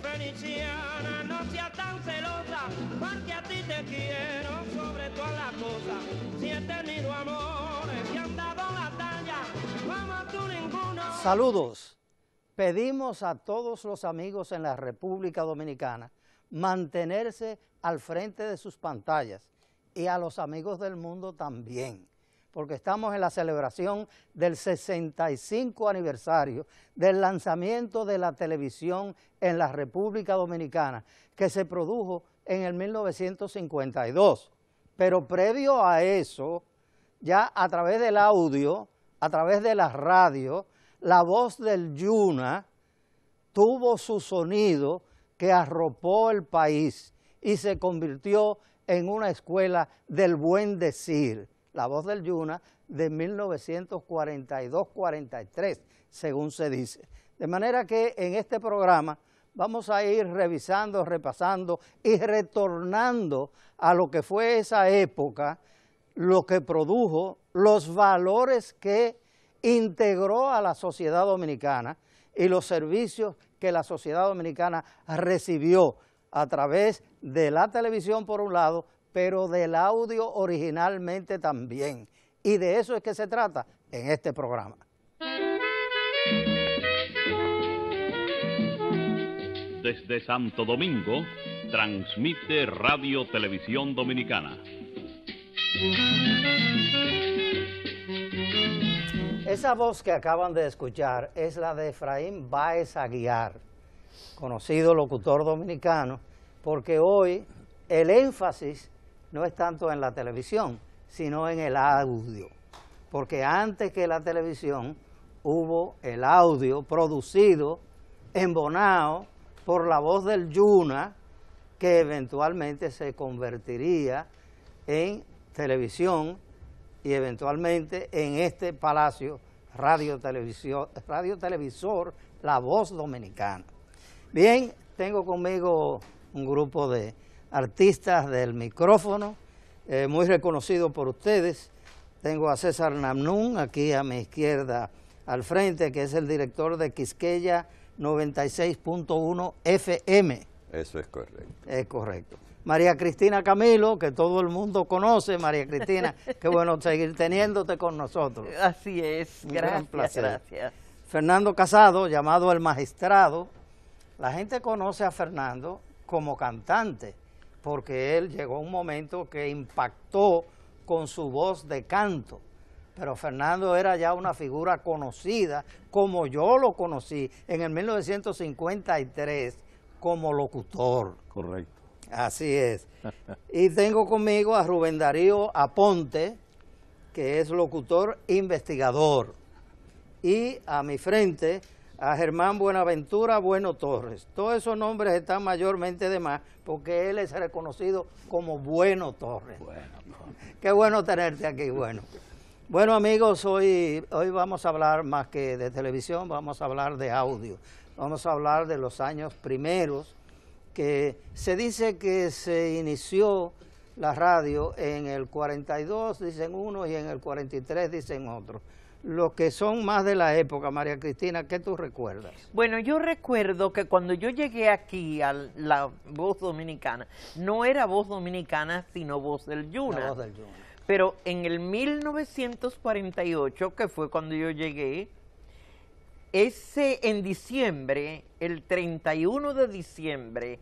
Feliciana, no seas tan celosa, porque a ti te quiero sobre todas las cosas. Si he tenido amores que han dado la talla, como tú ninguno. Saludos. Pedimos a todos los amigos en la República Dominicana mantenerse al frente de sus pantallas y a los amigos del mundo también, porque estamos en la celebración del 65 aniversario del lanzamiento de la televisión en la República Dominicana, que se produjo en el 1952. Pero previo a eso, ya a través del audio, a través de la radio, la voz del Yuna tuvo su sonido que arropó el país y se convirtió en una escuela del buen decir. La voz del Yuna de 1942-43, según se dice. De manera que en este programa vamos a ir revisando, repasando y retornando a lo que fue esa época, lo que produjo, los valores que integró a la sociedad dominicana y los servicios que la sociedad dominicana recibió a través de la televisión por un lado, pero del audio originalmente también. Y de eso es que se trata en este programa. Desde Santo Domingo, transmite Radio Televisión Dominicana. Esa voz que acaban de escuchar es la de Efraín Báez Aguiar, conocido locutor dominicano, porque hoy el énfasis no es tanto en la televisión, sino en el audio, porque antes que la televisión hubo el audio producido, embonado por la voz del Yuna, que eventualmente se convertiría en televisión y eventualmente en este palacio radiotelevisor La Voz Dominicana. Bien, tengo conmigo un grupo de artistas del micrófono, muy reconocido por ustedes. Tengo a César Namnún, aquí a mi izquierda al frente, que es el director de Quisqueya 96.1 FM. Eso es correcto. Es correcto. María Cristina Camilo, que todo el mundo conoce. María Cristina, qué bueno seguir teniéndote con nosotros. Así es, Gran placer. Gracias. Fernando Casado, llamado El Magistrado. La gente conoce a Fernando como cantante, porque él llegó a un momento que impactó con su voz de canto. Pero Fernando era ya una figura conocida, como yo lo conocí en el 1953 como locutor. Correcto. Así es. Y tengo conmigo a Rubén Darío Aponte, que es locutor investigador. Y a mi frente a Germán Buenaventura Bueno Torres. Todos esos nombres están mayormente de más porque él es reconocido como Bueno Torres. Qué bueno tenerte aquí, Bueno. Bueno, amigos, hoy vamos a hablar más que de televisión, vamos a hablar de audio. Vamos a hablar de los años primeros, que se dice que se inició la radio en el 42, dicen unos, y en el 43 dicen otros. Los que son más de la época, María Cristina, ¿qué tú recuerdas? Bueno, yo recuerdo que cuando yo llegué aquí a la Voz Dominicana, no era Voz Dominicana, sino Voz del Yuna. La Voz del Yuna. Pero en el 1948, que fue cuando yo llegué, en diciembre, el 31 de diciembre,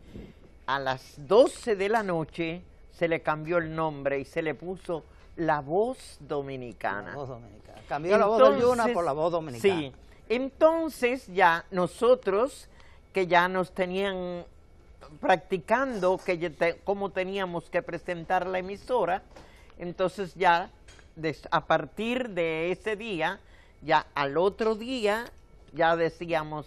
a las 12 de la noche, se le cambió el nombre y se le puso La Voz Dominicana. La Voz Dominicana. Cambió la Voz del Yuna por La Voz Dominicana. Sí. Entonces ya nosotros, que ya nos tenían practicando cómo teníamos que presentar la emisora, entonces ya a partir de ese día, ya al otro día, ya decíamos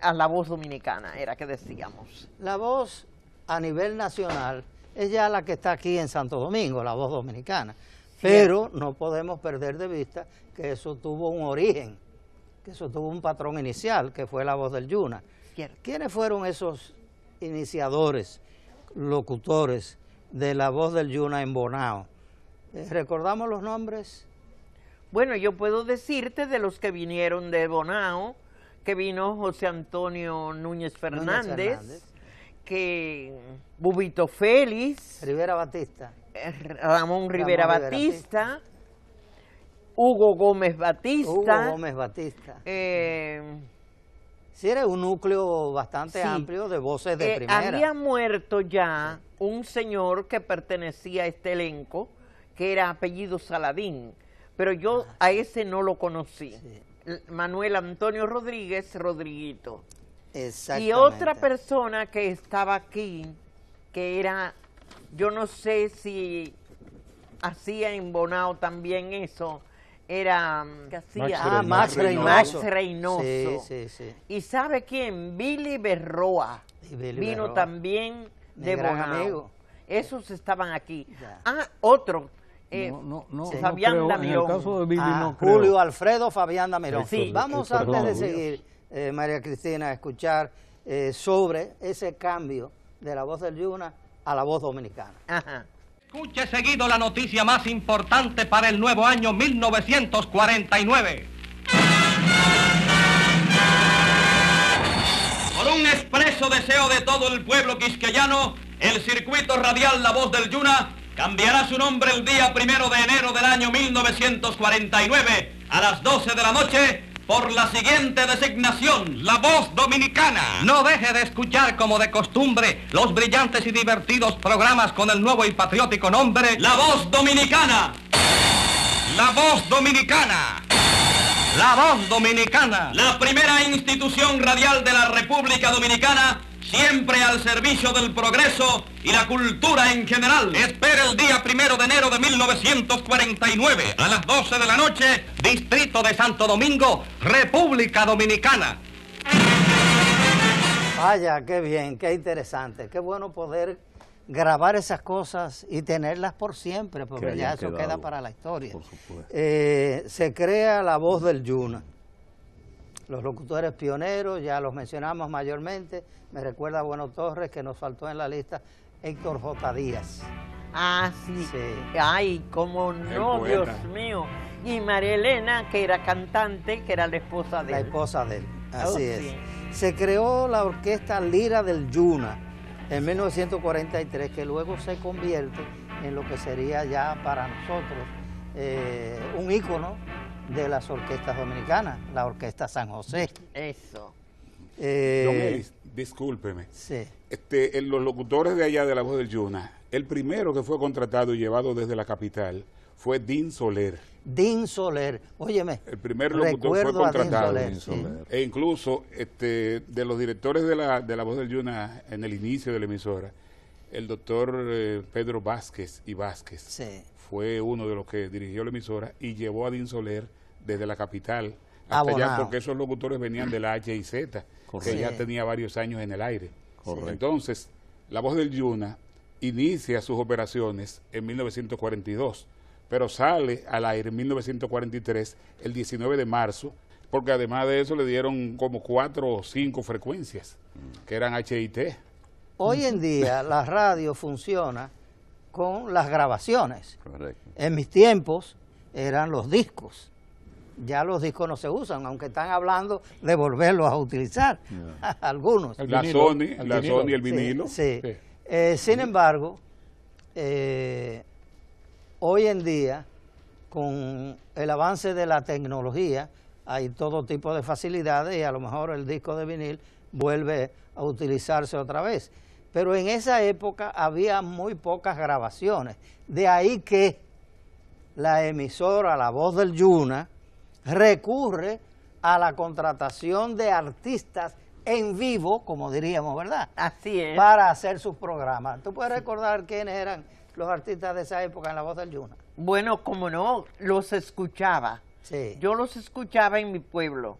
a la Voz Dominicana, era que decíamos. La Voz a nivel nacional es ya la que está aquí en Santo Domingo, La Voz Dominicana. Pero no podemos perder de vista que eso tuvo un origen, que eso tuvo un patrón inicial, que fue La Voz del Yuna. Cierto. ¿Quiénes fueron esos iniciadores, locutores de La Voz del Yuna en Bonao? ¿Recordamos los nombres? Bueno, yo puedo decirte de los que vinieron de Bonao, que vino José Antonio Núñez Fernández, que Bubito Félix, Rivera Batista. Ramón Rivera Batista, Hugo Gómez Batista. Hugo Gómez Batista. Sí, era un núcleo bastante amplio de voces de primera. Había muerto ya un señor que pertenecía a este elenco, que era apellido Saladín, pero yo a ese no lo conocí. Sí. Manuel Antonio Rodríguez, Rodriguito. Exactamente. Y otra persona que estaba aquí, que era, yo no sé si hacía en Bonao también eso, era que hacía Max Reynoso. Sí. ¿Y sabe quién? Billy Berroa. Vino Berroa también de Bonao. Amigo. Esos estaban aquí. Ya. Otro. Fabián Damirón. En el caso de Billy no creo. Julio Alfredo Fabián Damirón. Sí. Vamos antes de seguir, María Cristina, a escuchar sobre ese cambio de La Voz del Yuna a La Voz Dominicana. Ajá. Escuche seguido la noticia más importante para el nuevo año 1949. Por un expreso deseo de todo el pueblo quisqueyano, el circuito radial La Voz del Yuna cambiará su nombre el día 1 de enero del año 1949 a las 12 de la noche por la siguiente designación: La Voz Dominicana. No deje de escuchar como de costumbre los brillantes y divertidos programas con el nuevo y patriótico nombre La Voz Dominicana. La Voz Dominicana. La Voz Dominicana. La primera institución radial de la República Dominicana, siempre al servicio del progreso y la cultura en general. Espera el día 1 de enero de 1949 a las 12 de la noche, Distrito de Santo Domingo, República Dominicana. Vaya, qué bien, qué interesante, qué bueno poder grabar esas cosas y tenerlas por siempre, porque ya eso queda para la historia. Por supuesto. Se crea La Voz del Yuna. Los locutores pioneros, ya los mencionamos mayormente. Me recuerda a Bueno Torres, que nos faltó en la lista, Héctor J. Díaz. Sí. Ay, cómo no, Dios mío. Y María Elena, que era cantante, que era la esposa de él. La esposa de él, así es. Sí. Se creó la orquesta Lira del Yuna en 1943, que luego se convierte en lo que sería ya para nosotros un ícono de las orquestas dominicanas, la Orquesta San José. Eso. Discúlpeme. Sí. Los locutores de allá de La Voz del Yuna, el primero que fue contratado y llevado desde la capital fue Din Soler. Din Soler, óyeme. El primer locutor fue contratado. Din Soler. E incluso de los directores de la Voz del Yuna en el inicio de la emisora, el doctor Pedro Vázquez y Vázquez fue uno de los que dirigió la emisora y llevó a Din Soler desde la capital hasta allá, porque esos locutores venían de la HIZ, que ya tenía varios años en el aire. Correcto. Entonces, La Voz del Yuna inicia sus operaciones en 1942, pero sale al aire en 1943, el 19 de marzo, porque además de eso le dieron como 4 o 5 frecuencias, que eran HIT. Hoy en día la radio funciona con las grabaciones. Correcto. En mis tiempos eran los discos. Ya los discos no se usan, aunque están hablando de volverlos a utilizar, algunos. La Sony, el vinilo. Sí. Sin embargo, hoy en día, con el avance de la tecnología, hay todo tipo de facilidades y a lo mejor el disco de vinil vuelve a utilizarse otra vez. Pero en esa época había muy pocas grabaciones. De ahí que la emisora La Voz del Yuna recurre a la contratación de artistas en vivo, como diríamos, ¿verdad? Así es. Para hacer sus programas. ¿Tú puedes recordar quiénes eran los artistas de esa época en La Voz del Yuna? Bueno, como no, los escuchaba. Sí. Yo los escuchaba en mi pueblo.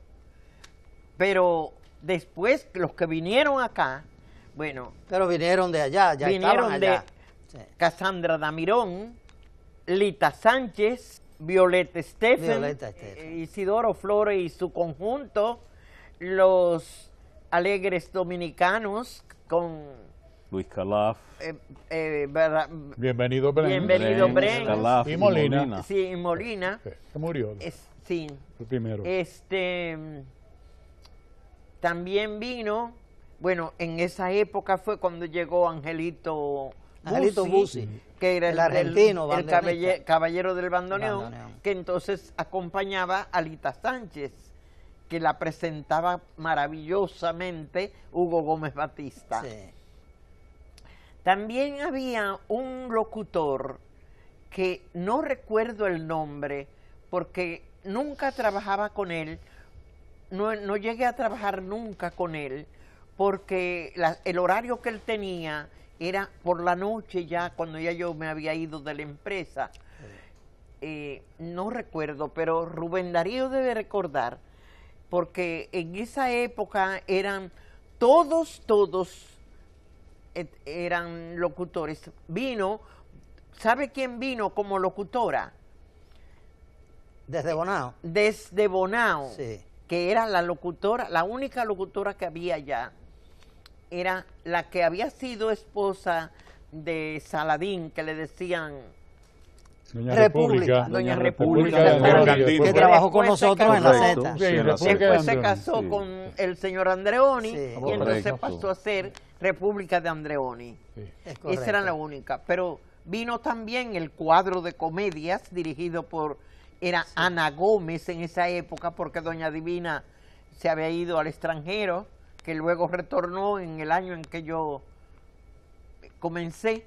Pero después, los que vinieron acá, bueno... Pero vinieron de allá, ya vinieron estaban allá. de Casandra Damirón, Lita Sánchez, Violeta Estefan, Isidoro Flores y su conjunto, los Alegres Dominicanos con Luis Calaf, Bienvenido Bren, Calaf y Molina. Sí, y Molina. Sí, que murió. Sí. El primero. También vino, bueno, en esa época fue cuando llegó Angelito Bussi, que era el argentino, el caballero del bandoneón, que entonces acompañaba a Lita Sánchez, que la presentaba maravillosamente Hugo Gómez Batista. Sí. También había un locutor que no recuerdo el nombre porque nunca trabajaba con él, no llegué a trabajar nunca con él porque el horario que él tenía era por la noche ya, cuando ya yo me había ido de la empresa. No recuerdo, pero Rubén Darío debe recordar, porque en esa época eran todos eran locutores. Vino, ¿sabe quién vino como locutora? Desde Bonao. Desde Bonao, sí. Que era la locutora, la única locutora que había allá. Era la que había sido esposa de Saladín, que le decían Doña República, que trabajó con nosotros en la Z. Después se casó con el señor Andreoni, y entonces pasó a ser República de Andreoni. Esa era la única. Pero vino también el cuadro de comedias dirigido por, era Ana Gómez en esa época, porque Doña Divina se había ido al extranjero, que luego retornó en el año en que yo comencé.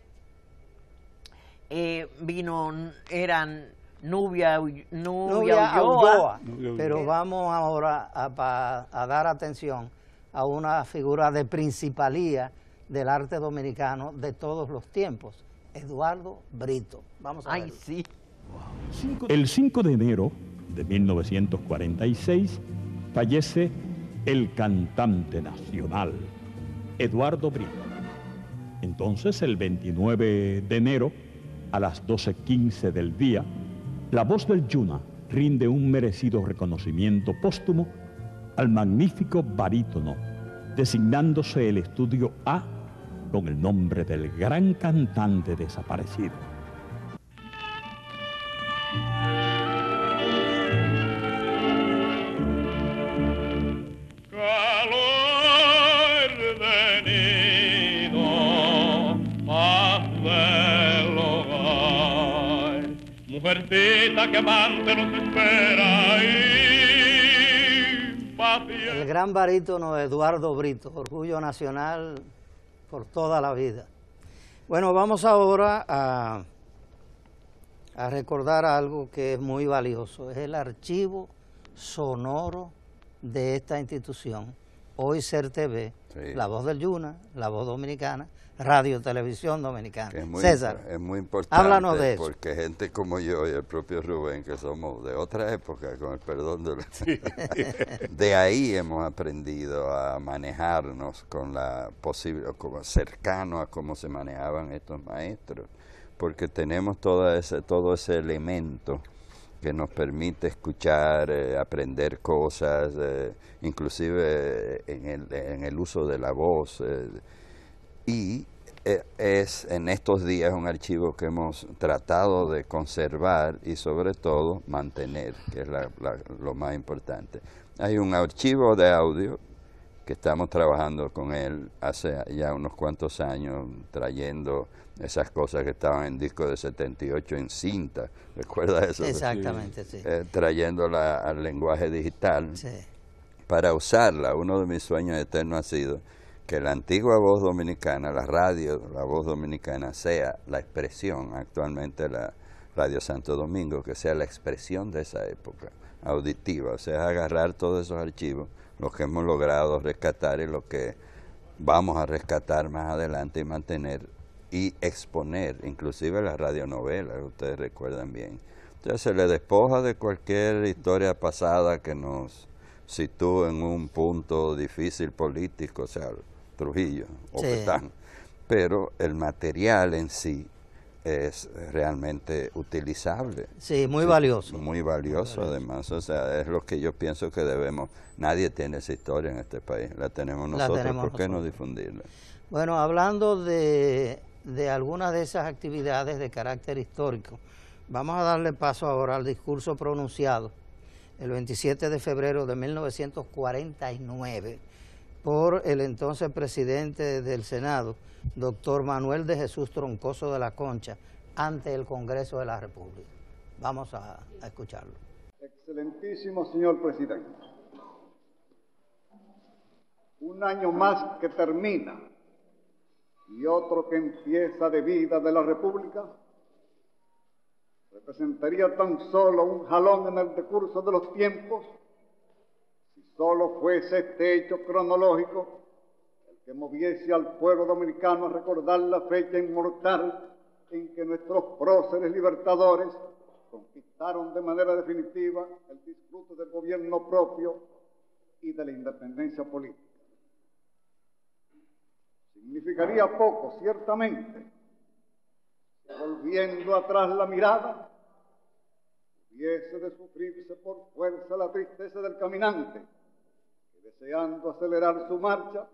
Eran Nubia Ulloa. Pero vamos ahora a dar atención a una figura de principalía del arte dominicano de todos los tiempos, Eduardo Brito. Vamos a verlo. Sí. El 5 de enero de 1946 fallece el cantante nacional, Eduardo Brito. Entonces, el 29 de enero, a las 12:15 del día, La Voz del Yuna rinde un merecido reconocimiento póstumo al magnífico barítono, designándose el estudio A con el nombre del gran cantante desaparecido. Mujercita que amante nos espera El gran barítono Eduardo Brito, orgullo nacional por toda la vida. Bueno, vamos ahora a recordar algo que es muy valioso, es el archivo sonoro de esta institución. Hoy Ser TV, sí. La Voz del Yuna, La Voz Dominicana, Radio Televisión Dominicana. César, es muy importante, háblanos de eso. Porque gente como yo y el propio Rubén, que somos de otra época, con el perdón de de ahí hemos aprendido a manejarnos con la posible, como cercano a cómo se manejaban estos maestros, porque tenemos todo ese elemento que nos permite escuchar, aprender cosas, inclusive en el uso de la voz. Y es en estos días un archivo que hemos tratado de conservar y sobre todo mantener, que es lo más importante. Hay un archivo de audio que estamos trabajando con él hace ya unos cuantos años, trayendo esas cosas que estaban en disco de 78 en cinta, ¿recuerda eso? Exactamente, sí. Trayéndola al lenguaje digital, sí, para usarla. Uno de mis sueños eternos ha sido que la antigua Voz Dominicana, la radio, la Voz Dominicana, sea la expresión, actualmente la Radio Santo Domingo, que sea la expresión de esa época auditiva, o sea, agarrar todos esos archivos, los que hemos logrado rescatar y los que vamos a rescatar más adelante y mantener y exponer, inclusive las radionovelas, ustedes recuerdan bien. Entonces se le despoja de cualquier historia pasada que nos sitúe en un punto difícil político, o sea, Trujillo o Petán, pero el material en sí es realmente utilizable. Sí, muy valioso. Muy valioso además, o sea, es lo que yo pienso que debemos. Nadie tiene esa historia en este país, la tenemos nosotros, ¿por qué no difundirla? Bueno, hablando de algunas de esas actividades de carácter histórico, vamos a darle paso ahora al discurso pronunciado el 27 de febrero de 1949 por el entonces presidente del Senado, doctor Manuel de Jesús Troncoso de la Concha, ante el Congreso de la República. Vamos a escucharlo. Excelentísimo señor presidente, un año más que termina y otro que empieza de vida de la República, representaría tan solo un jalón en el decurso de los tiempos si solo fuese este hecho cronológico el que moviese al pueblo dominicano a recordar la fecha inmortal en que nuestros próceres libertadores conquistaron de manera definitiva el disfrute del gobierno propio y de la independencia política. Significaría poco, ciertamente, volviendo atrás la mirada, hubiese de sufrirse por fuerza la tristeza del caminante, que deseando acelerar su marcha,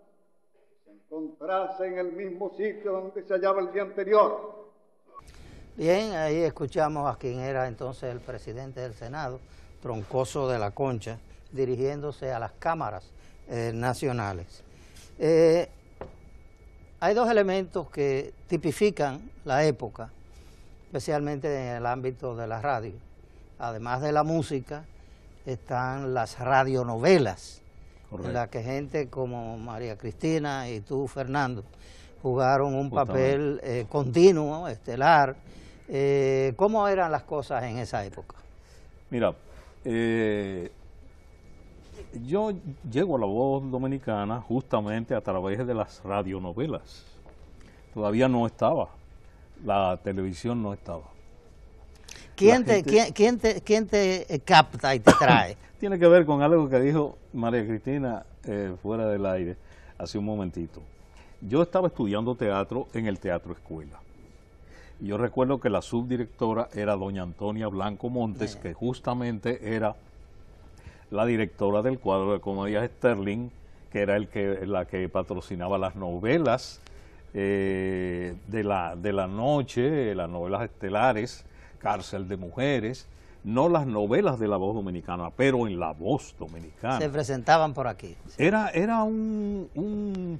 se encontrase en el mismo sitio donde se hallaba el día anterior. Bien, ahí escuchamos a quien era entonces el presidente del Senado, Troncoso de la Concha, dirigiéndose a las cámaras nacionales. Hay dos elementos que tipifican la época, especialmente en el ámbito de la radio. Además de la música, están las radionovelas, en las que gente como María Cristina y tú, Fernando, jugaron un papel continuo, estelar. ¿Cómo eran las cosas en esa época? Mira, yo llego a La Voz Dominicana justamente a través de las radionovelas. Todavía no estaba, la televisión no estaba. ¿Quién te capta y te trae? Tiene que ver con algo que dijo María Cristina fuera del aire hace un momentito. Yo estaba estudiando teatro en el Teatro Escuela. Y yo recuerdo que la subdirectora era doña Antonia Blanco Montes, que justamente era la directora del cuadro de comedia Sterling, que era la que patrocinaba las novelas de la noche, las novelas estelares, Cárcel de Mujeres, no las novelas de La Voz Dominicana, pero en La Voz Dominicana. Se presentaban por aquí. Sí. Era un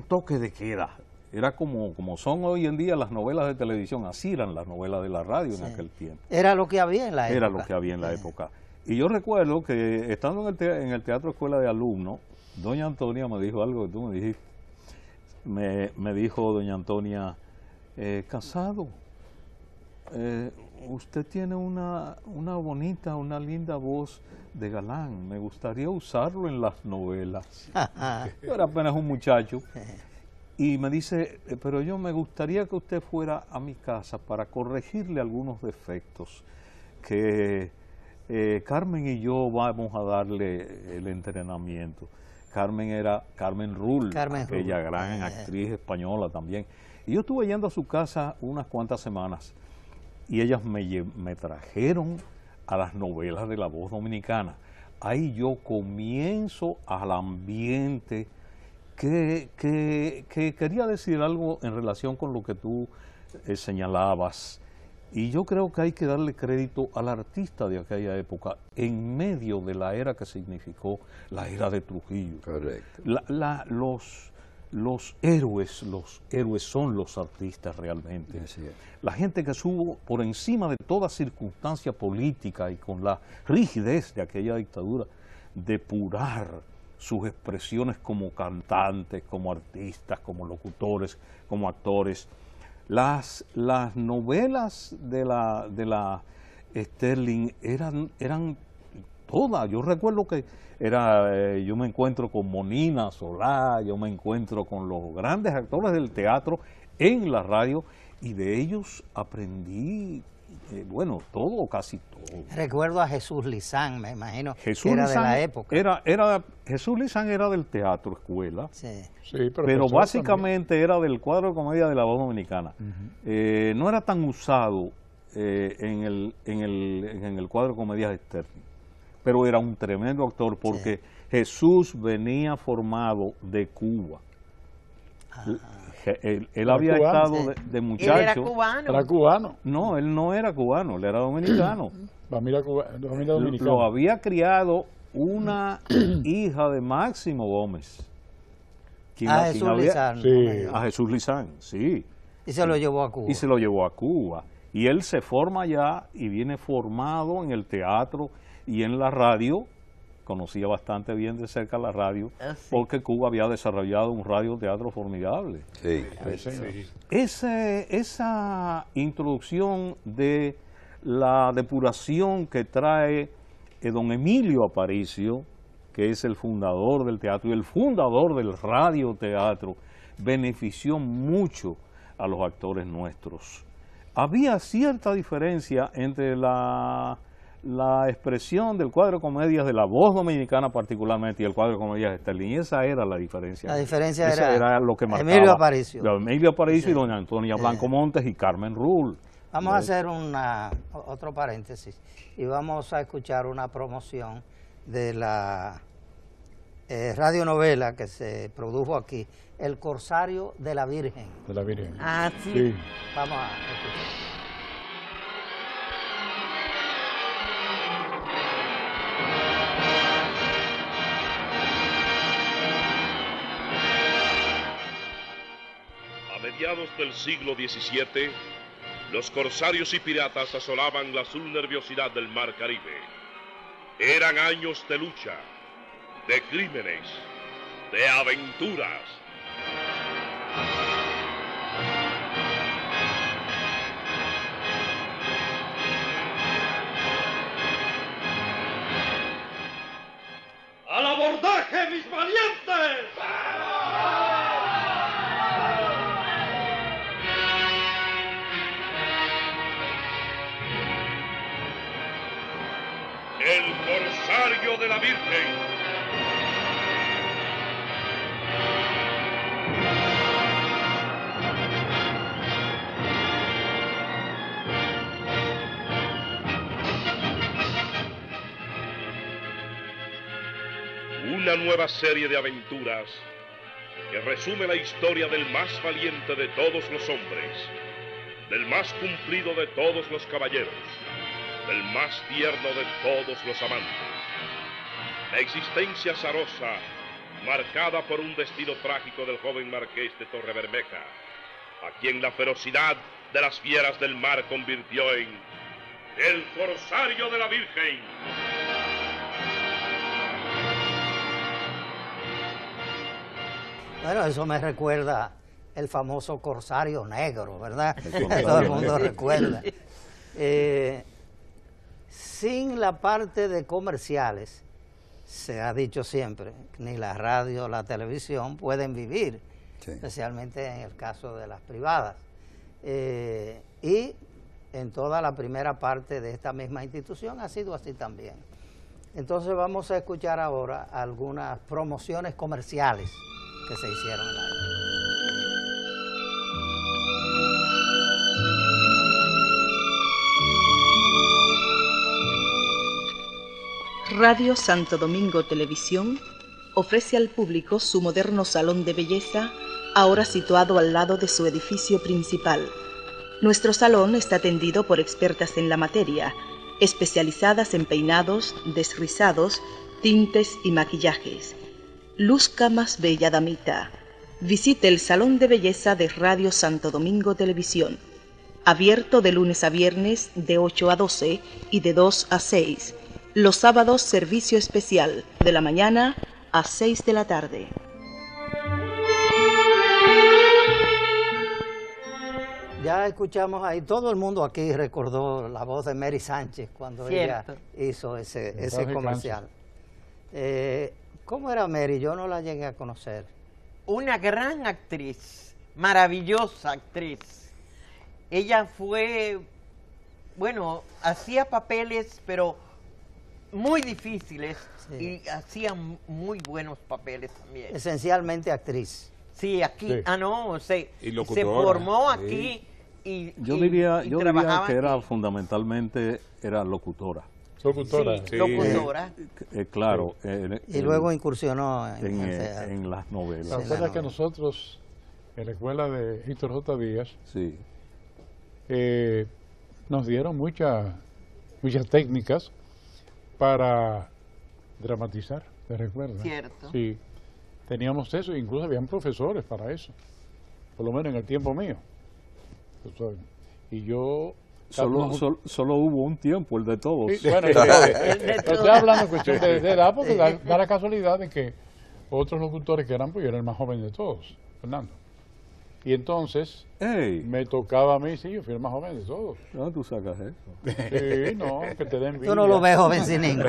toque de queda. Era como son hoy en día las novelas de televisión, así eran las novelas de la radio en aquel tiempo. Era lo que había en la época. Era lo que había en la época. Y yo recuerdo que estando en el Teatro Escuela de Alumnos, doña Antonia me dijo algo que tú me dijiste. Me dijo doña Antonia, Casado, usted tiene una bonita, una linda voz de galán, me gustaría usarlo en las novelas. Yo era apenas un muchacho. Y me dice, pero yo me gustaría que usted fuera a mi casa para corregirle algunos defectos que Carmen y yo vamos a darle el entrenamiento. Carmen era Carmen Rull, aquella gran actriz española también. Y yo estuve yendo a su casa unas cuantas semanas y ellas me trajeron a las novelas de La Voz Dominicana. Ahí yo comienzo al ambiente que quería decir algo en relación con lo que tú señalabas. Y yo creo que hay que darle crédito al artista de aquella época, en medio de la era que significó la era de Trujillo. Correcto. Los héroes son los artistas realmente. La gente que supo por encima de toda circunstancia política y con la rigidez de aquella dictadura, depurar sus expresiones como cantantes, como artistas, como locutores, como actores. Las novelas de la Sterling eran todas. Yo recuerdo que yo me encuentro con Monina Solá, yo me encuentro con los grandes actores del teatro en la radio, y de ellos aprendí bueno, todo, casi todo. Recuerdo a Jesús Lizán, me imagino, Jesús que era Lizán de la época. Jesús Lizán era del teatro escuela, sí. Sí, pero básicamente era del cuadro de comedia de la voz dominicana. No era tan usado en el cuadro de comedias externas, pero era un tremendo actor porque Jesús venía formado de Cuba. Él había cubano, estado de muchacho. ¿Él era cubano? Era cubano. No, él no era cubano, él era dominicano. Familia dominicana. Lo había criado una hija de Máximo Gómez. A Jesús Lizán. Sí. A Jesús Lizán, sí. Y se lo llevó a Cuba. Y se lo llevó a Cuba. Y él se forma allá y viene formado en el teatro y en la radio. Conocía bastante bien de cerca la radio, porque Cuba había desarrollado un radioteatro formidable. Sí. Esa introducción de la depuración que trae don Emilio Aparicio, que es el fundador del teatro y el fundador del radioteatro, benefició mucho a los actores nuestros. Había cierta diferencia entre la expresión del cuadro de comedias de la voz dominicana particularmente y el cuadro de comedias externas, y esa era la diferencia. La diferencia era lo que marcaba Emilio Aparicio. Emilio Aparicio y doña Antonia Blanco Montes y Carmen Rull. Vamos a hacer otro paréntesis y vamos a escuchar una promoción de la radionovela que se produjo aquí, El Corsario de la Virgen. De la Virgen. Ah, sí. Vamos a escuchar. A mediados del siglo XVII, los corsarios y piratas asolaban la azul nerviosidad del mar Caribe. Eran años de lucha, de crímenes, de aventuras. ¡Al abordaje, mis valientes! El Corsario de la Virgen. Una nueva serie de aventuras que resume la historia del más valiente de todos los hombres, del más cumplido de todos los caballeros, del más tierno de todos los amantes. La existencia azarosa, marcada por un destino trágico del joven marqués de Torrebermeja, a quien la ferocidad de las fieras del mar convirtió en el Corsario de la Virgen. Bueno, eso me recuerda el famoso Corsario Negro, ¿verdad? Todo el mundo recuerda. Sin la parte de comerciales, se ha dicho siempre, ni la radio, la televisión pueden vivir, especialmente en el caso de las privadas. Y en toda la primera parte de esta misma institución ha sido así también. Entonces vamos a escuchar ahora algunas promociones comerciales que se hicieron en la época. Radio Santo Domingo Televisión ofrece al público su moderno salón de belleza, ahora situado al lado de su edificio principal. Nuestro salón está atendido por expertas en la materia, especializadas en peinados, desrizados, tintes y maquillajes. Luzca más bella damita. Visite el salón de belleza de Radio Santo Domingo Televisión. Abierto de lunes a viernes de 8 a 12 y de 2 a 6. Los sábados servicio especial de la mañana a 6 de la tarde. Ya escuchamos ahí, todo el mundo aquí recordó la voz de Mary Sánchez cuando ella hizo ese comercial. ¿Cómo era Mary? Yo no la llegué a conocer. Una gran actriz, maravillosa actriz. Ella fue Bueno, hacía papeles, pero muy difíciles, y hacía muy buenos papeles también. Esencialmente actriz. Sí, aquí, Sí. Se formó aquí Yo diría trabajaba que era aquí. fundamentalmente era locutora. Locutora. Sí, locutora. Claro. Y luego incursionó en las novelas. La verdad es que nosotros, en la escuela de Héctor J. Díaz, nos dieron muchas técnicas para dramatizar, ¿te recuerdas? Cierto. Sí, teníamos eso, incluso habían profesores para eso, por lo menos en el tiempo mío. Y yo... Solo hubo un tiempo, el de todos. Sí, bueno, estoy hablando en cuestión de edad, porque da la casualidad de que otros locutores que eran, pues yo era el más joven de todos, Fernando. Y entonces me tocaba a mí, sí, yo fui el más joven de todos. No, tú sacas eso. Sí, no, que te den envidia. Tú no lo ves joven sin ningún.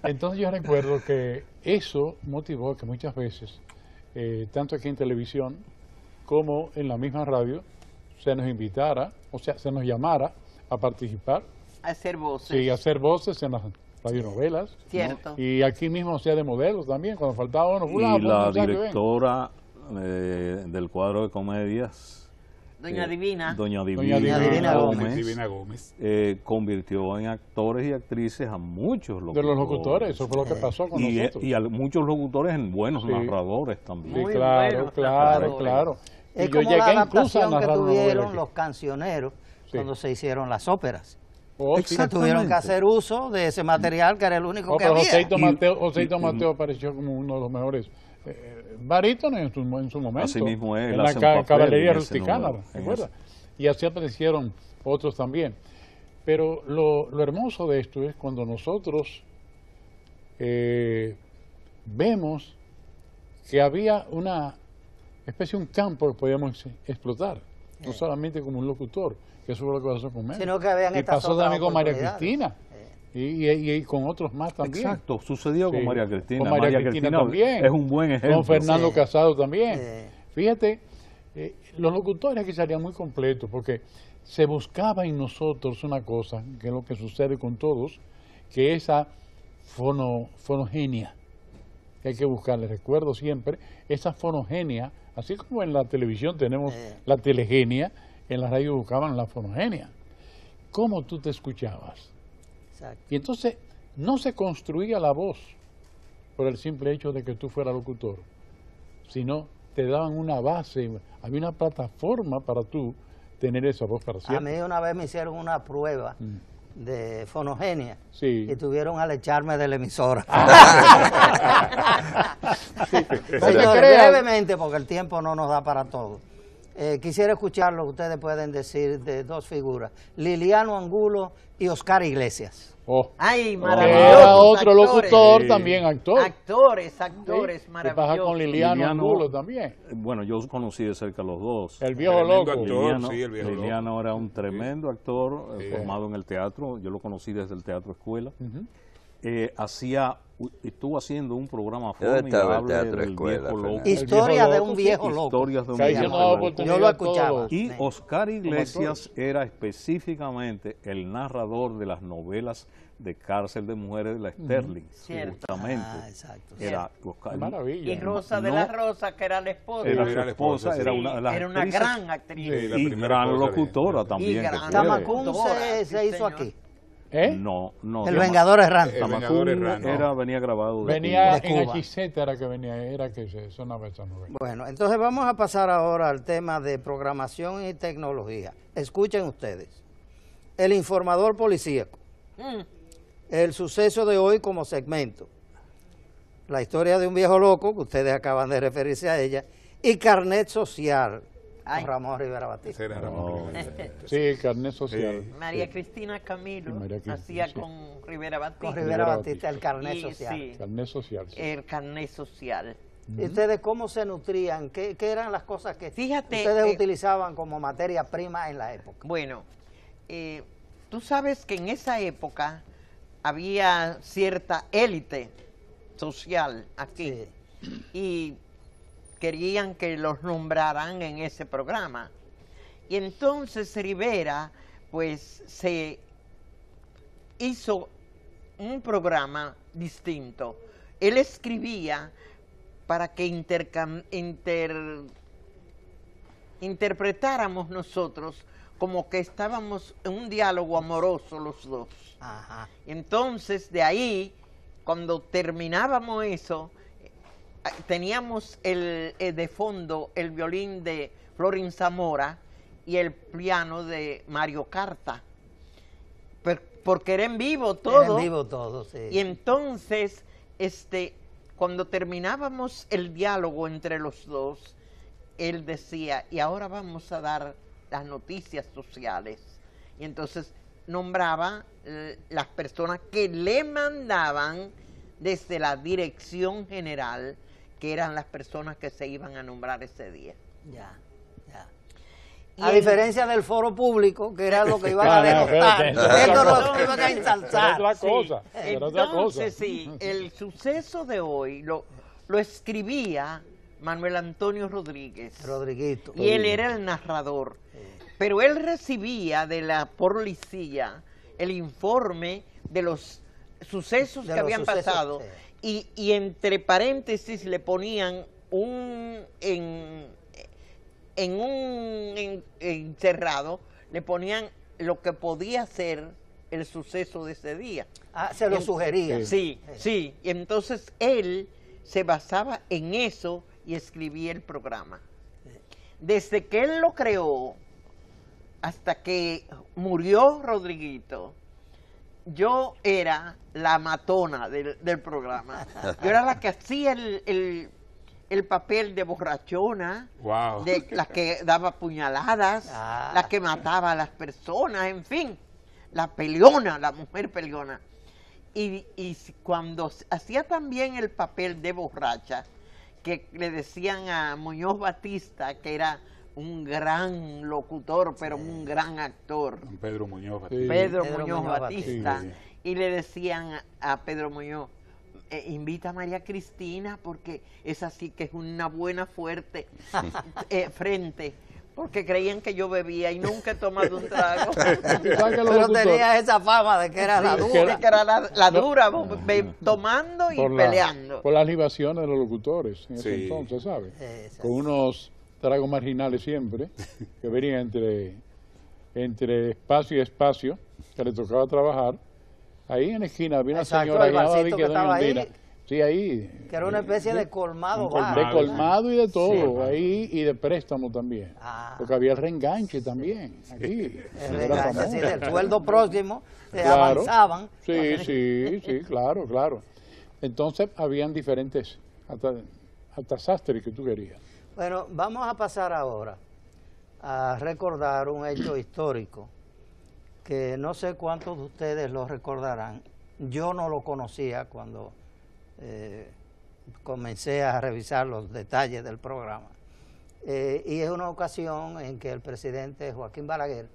Entonces yo recuerdo que eso motivó que muchas veces, tanto aquí en televisión como en la misma radio, se nos invitara, o sea, se nos llamara a participar. A hacer voces. Sí, a hacer voces en las radionovelas. Cierto. ¿No? Y aquí mismo, o sea, de modelos también, cuando faltaba uno. Y la directora del cuadro de comedias, Doña Divina. Doña Divina Gómez, convirtió en actores y actrices a muchos locutores. De los locutores, eso fue lo que pasó con nosotros. Y a muchos locutores en buenos narradores también. Sí, claro. Es Y yo como llegué la incluso a adaptación que narrar tuvieron aquí. los cancioneros cuando se hicieron las óperas. Sí. Que tuvieron que hacer uso de ese material que era el único que pero había. Joséito Mateo apareció como uno de los mejores barítonos en su momento. Así mismo es, en él la hace un papel caballería en ese rusticana, número, ¿recuerdas? Y así aparecieron otros también. Pero lo hermoso de esto es cuando nosotros vemos que había una especie de un campo que podíamos explotar, no solamente como un locutor, que eso fue lo que pasó con Memo. Sino que habían y estas pasó otras también con María oportunidades. Cristina. Y con otros más también. Exacto, sucedió con María Cristina. Con María Cristina también. Es un buen ejemplo. Con Fernando Casado también. Fíjate, los locutores aquí salían muy completos porque se buscaba en nosotros una cosa, que es lo que sucede con todos, que esa fonogenia que hay que buscarle. Recuerdo siempre esa fonogenia, así como en la televisión tenemos la telegenia, en la radio buscaban la fonogenia. ¿Cómo tú te escuchabas? Exacto. Y entonces no se construía la voz por el simple hecho de que tú fueras locutor, sino te daban una base, había una plataforma para tú tener esa voz para siempre. A mí una vez me hicieron una prueba de fonogenia y tuvieron al echarme de la emisora. Señores, brevemente, porque el tiempo no nos da para todo. Quisiera escuchar lo que ustedes pueden decir de dos figuras, Liliano Angulo y Oscar Iglesias. Ay, maravilloso. Era otro locutor, también actor. Actores, ¿Qué maravillosos. pasa con Liliano Angulo también? Bueno, yo conocí de cerca a los dos. El viejo loco. Liliano era un tremendo actor formado en el teatro. Yo lo conocí desde el Teatro Escuela. Estuvo haciendo un programa formidable del viejo loco. Historia de un viejo loco. Historias de un viejo loco. Yo lo escuchaba. Y Oscar Iglesias era específicamente el narrador de las novelas de Cárcel de Mujeres de la Sterling. Justamente. Exacto. Era Oscar. Maravilla. Y Rosa de la Rosa, que era la esposa. Era su esposa, era una de las Era una gran actriz. y gran locutora también. Tamacún se hizo aquí. No. El Vengador Errante. Tamacún venía grabado de venía aquí. en Hachiceta, era que se sonaba esa novela. Bueno, entonces vamos a pasar ahora al tema de programación y tecnología. Escuchen ustedes. El informador policíaco. El suceso de hoy como segmento. La historia de un viejo loco, que ustedes acaban de referirse a ella, y Carnet Social. Ramón Rivera Batista. Sí, Carnet Social. María Cristina Camilo hacía con Rivera Batista. Con Rivera Batista el Carnet Social. Sí, Carnet Social. El Carnet Social. ¿Y ustedes cómo se nutrían? ¿Qué eran las cosas que Fíjate, ustedes utilizaban como materia prima en la época? Bueno, tú sabes que en esa época había cierta élite social aquí y querían que los nombraran en ese programa. Y entonces Rivera, pues, se hizo un programa distinto. Él escribía para que interpretáramos nosotros como que estábamos en un diálogo amoroso los dos. Ajá. Entonces, de ahí, cuando terminábamos eso, teníamos de fondo el violín de Florin Zamora y el piano de Mario Carta, porque era en vivo todo. Era en vivo todo, sí. Y entonces, cuando terminábamos el diálogo entre los dos, él decía, y ahora vamos a dar las noticias sociales. Y entonces nombraba las personas que le mandaban desde la dirección general, que eran las personas que se iban a nombrar ese día. Ya. A diferencia del foro público, que era lo que iban a denostar, esto es lo que iban a ensalzar. Era otra cosa. Entonces, sí, el suceso de hoy lo escribía Manuel Antonio Rodríguez. Rodriguito. Y él era el narrador. Pero él recibía de la policía el informe de los sucesos que habían pasado. Sí. Y entre paréntesis le ponían en un encerrado, le ponían lo que podía ser el suceso de ese día. Ah, se lo sugería. Sí. Y entonces él se basaba en eso y escribía el programa. Desde que él lo creó hasta que murió Rodriguito, yo era la matona del programa. Yo era la que hacía el papel de borrachona, wow, de la que daba puñaladas, la que mataba a las personas, en fin, la peleona, la mujer peleona. Y cuando hacía también el papel de borracha, que le decían a Muñoz Batista, que era un gran locutor, pero un gran actor. Pedro Muñoz Batista. Pedro Muñoz Batista. Sí. Y le decían a Pedro Muñoz, invita a María Cristina porque esa sí que es una buena fuerte frente, porque creían que yo bebía y nunca he tomado un trago. Pero tenía esa fama de que era la dura. Que era la dura, tomando y peleando. Por las libaciones de los locutores en ese entonces, ¿sabes? Con unos tragos marginales siempre, que venían entre espacio y espacio, que le tocaba trabajar. Ahí en la esquina había una señora que estaba ahí. Sí, ahí. Que era una especie de colmado. De colmado y de todo, ahí, y de préstamo también. Porque había el reenganche también, aquí. Así del sueldo próximo, avanzaban. Sí, claro. Entonces, habían diferentes, hasta sastres que tú querías. Bueno, vamos a pasar ahora a recordar un hecho histórico que no sé cuántos de ustedes lo recordarán. Yo no lo conocía cuando comencé a revisar los detalles del programa. Y es una ocasión en que el presidente Joaquín Balaguer